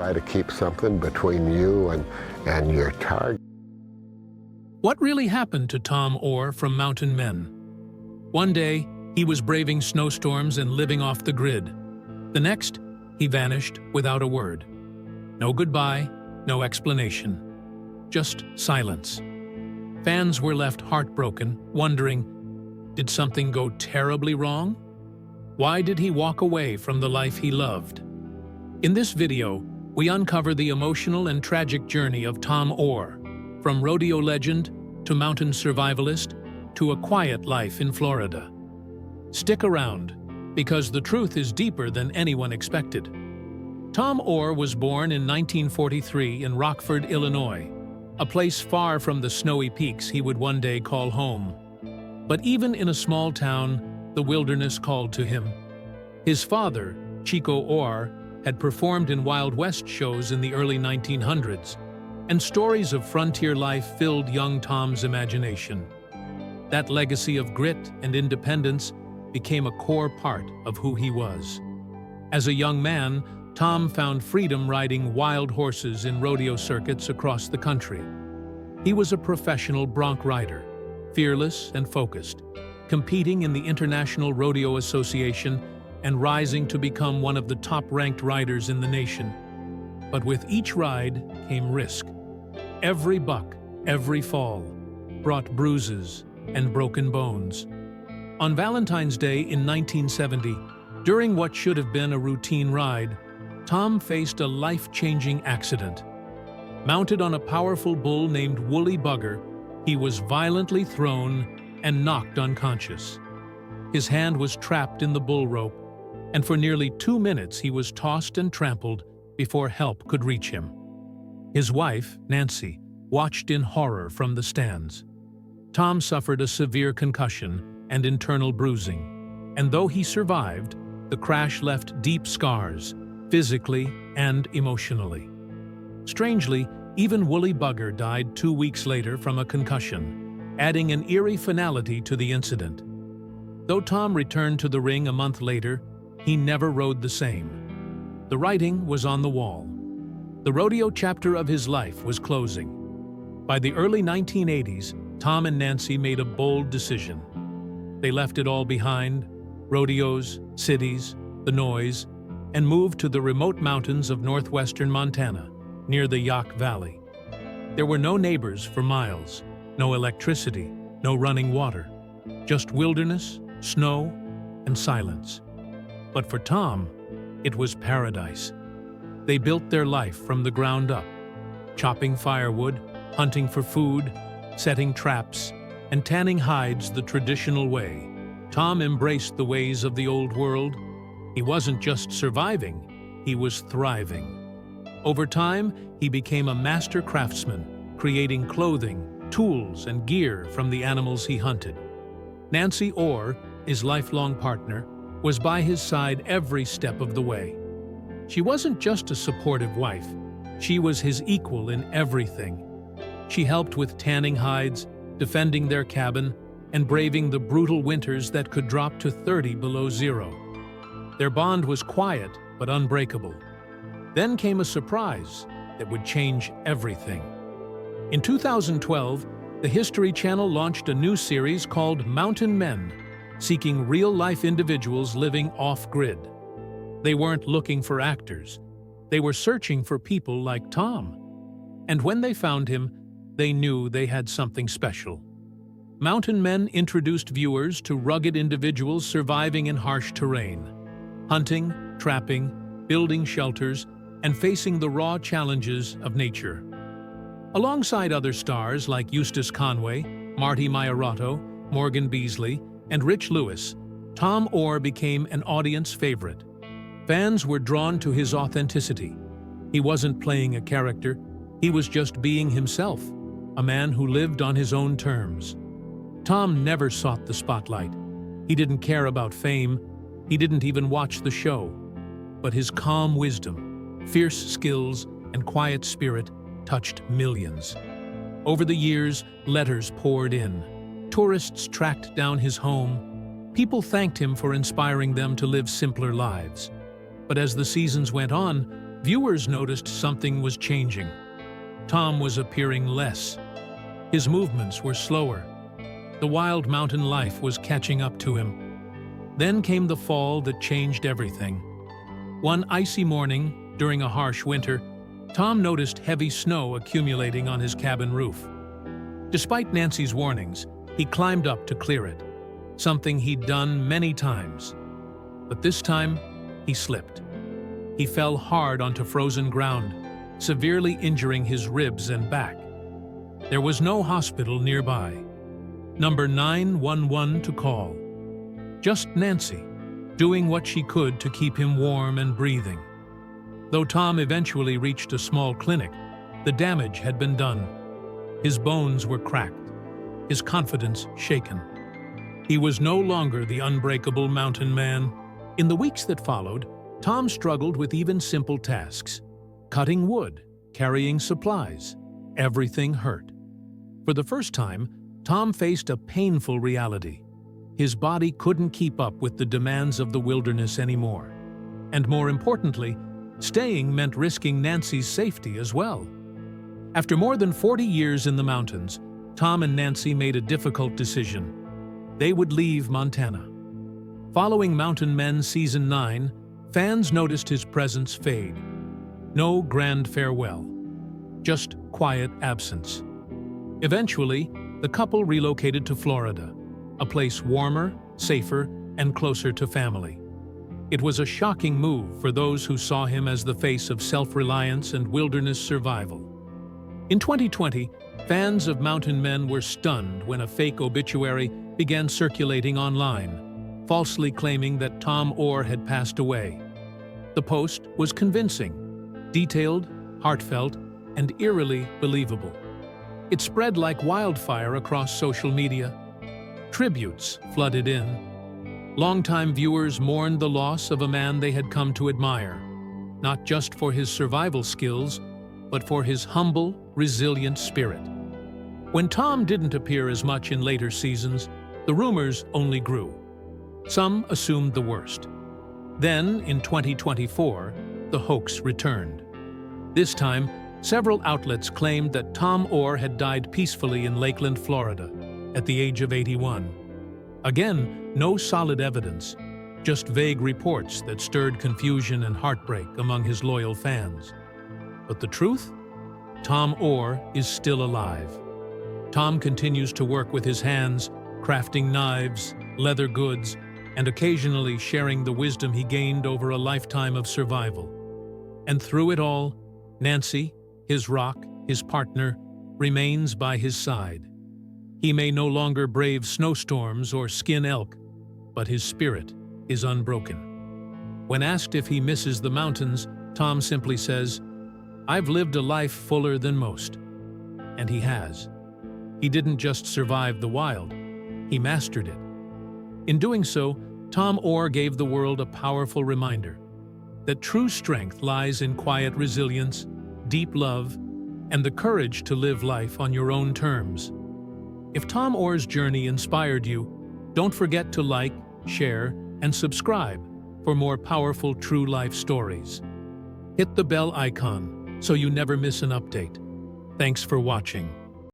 try to keep something between you and your target. What really happened to Tom Oar from Mountain Men? One day, he was braving snowstorms and living off the grid. The next, he vanished without a word. No goodbye, no explanation. Just silence. Fans were left heartbroken, wondering, did something go terribly wrong? Why did he walk away from the life he loved? In this video, we uncover the emotional and tragic journey of Tom Oar, from rodeo legend to mountain survivalist to a quiet life in Florida. Stick around, because the truth is deeper than anyone expected. Tom Oar was born in 1943 in Rockford, Illinois, a place far from the snowy peaks he would one day call home. But even in a small town, the wilderness called to him. His father, Chico Oar, had performed in Wild West shows in the early 1900s, and stories of frontier life filled young Tom's imagination. That legacy of grit and independence became a core part of who he was. As a young man, Tom found freedom riding wild horses in rodeo circuits across the country. He was a professional bronc rider, fearless and focused, competing in the International Rodeo Association and rising to become one of the top-ranked riders in the nation. But with each ride came risk. Every buck, every fall, brought bruises and broken bones. On Valentine's Day in 1970, during what should have been a routine ride, Tom faced a life-changing accident. Mounted on a powerful bull named Woolly Bugger, he was violently thrown and knocked unconscious. His hand was trapped in the bull rope, and for nearly 2 minutes he was tossed and trampled before help could reach him. His wife, Nancy, watched in horror from the stands. Tom suffered a severe concussion and internal bruising, and though he survived, the crash left deep scars, physically and emotionally. Strangely, even Woolly Bugger died 2 weeks later from a concussion, adding an eerie finality to the incident. Though Tom returned to the ring a month later, he never rode the same. The writing was on the wall. The rodeo chapter of his life was closing. By the early 1980s, Tom and Nancy made a bold decision. They left it all behind, rodeos, cities, the noise, and moved to the remote mountains of northwestern Montana, near the Yaak Valley. There were no neighbors for miles, no electricity, no running water, just wilderness, snow, and silence. But for Tom, it was paradise. They built their life from the ground up, chopping firewood, hunting for food, setting traps, and tanning hides the traditional way. Tom embraced the ways of the old world. He wasn't just surviving, he was thriving. Over time, he became a master craftsman, creating clothing, tools, and gear from the animals he hunted. Nancy Oar, his lifelong partner, was by his side every step of the way. She wasn't just a supportive wife, she was his equal in everything. She helped with tanning hides, defending their cabin, and braving the brutal winters that could drop to 30 below zero. Their bond was quiet but unbreakable. Then came a surprise that would change everything. In 2012, the History Channel launched a new series called Mountain Men, seeking real-life individuals living off-grid. They weren't looking for actors. They were searching for people like Tom. And when they found him, they knew they had something special. Mountain Men introduced viewers to rugged individuals surviving in harsh terrain, hunting, trapping, building shelters, and facing the raw challenges of nature. Alongside other stars like Eustace Conway, Marty Maiorato, Morgan Beasley, and Rich Lewis, Tom Oar became an audience favorite. Fans were drawn to his authenticity. He wasn't playing a character, he was just being himself, a man who lived on his own terms. Tom never sought the spotlight. He didn't care about fame, he didn't even watch the show. But his calm wisdom, fierce skills, and quiet spirit touched millions. Over the years, letters poured in. Tourists tracked down his home. People thanked him for inspiring them to live simpler lives. But as the seasons went on, viewers noticed something was changing. Tom was appearing less. His movements were slower. The wild mountain life was catching up to him. Then came the fall that changed everything. One icy morning, during a harsh winter, Tom noticed heavy snow accumulating on his cabin roof. Despite Nancy's warnings, he climbed up to clear it, something he'd done many times. But this time, he slipped. He fell hard onto frozen ground, severely injuring his ribs and back. There was no hospital nearby. Number 911 to call. Just Nancy, doing what she could to keep him warm and breathing. Though Tom eventually reached a small clinic, the damage had been done. His bones were cracked, his confidence shaken. He was no longer the unbreakable mountain man. In the weeks that followed, Tom struggled with even simple tasks. Cutting wood, carrying supplies. Everything hurt. For the first time, Tom faced a painful reality. His body couldn't keep up with the demands of the wilderness anymore. And more importantly, staying meant risking Nancy's safety as well. After more than 40 years in the mountains, Tom and Nancy made a difficult decision. They would leave Montana. Following Mountain Men Season 9, fans noticed his presence fade. No grand farewell, just quiet absence. Eventually, the couple relocated to Florida, a place warmer, safer, and closer to family. It was a shocking move for those who saw him as the face of self-reliance and wilderness survival. In 2020, fans of Mountain Men were stunned when a fake obituary began circulating online, falsely claiming that Tom Oar had passed away. The post was convincing, detailed, heartfelt, and eerily believable. It spread like wildfire across social media. Tributes flooded in. Longtime viewers mourned the loss of a man they had come to admire, not just for his survival skills, but for his humble, resilient spirit. When Tom didn't appear as much in later seasons, the rumors only grew. Some assumed the worst. Then, in 2024, the hoax returned. This time, several outlets claimed that Tom Oar had died peacefully in Lakeland, Florida, at the age of 81. Again, no solid evidence, just vague reports that stirred confusion and heartbreak among his loyal fans. But the truth? Tom Oar is still alive. Tom continues to work with his hands, crafting knives, leather goods, and occasionally sharing the wisdom he gained over a lifetime of survival. And through it all, Nancy, his rock, his partner, remains by his side. He may no longer brave snowstorms or skin elk, but his spirit is unbroken. When asked if he misses the mountains, Tom simply says, "I've lived a life fuller than most." And he has. He didn't just survive the wild, he mastered it. In doing so, Tom Oar gave the world a powerful reminder that true strength lies in quiet resilience, deep love, and the courage to live life on your own terms. If Tom Oar's journey inspired you, don't forget to like, share, and subscribe for more powerful true life stories. Hit the bell icon so you never miss an update. Thanks for watching.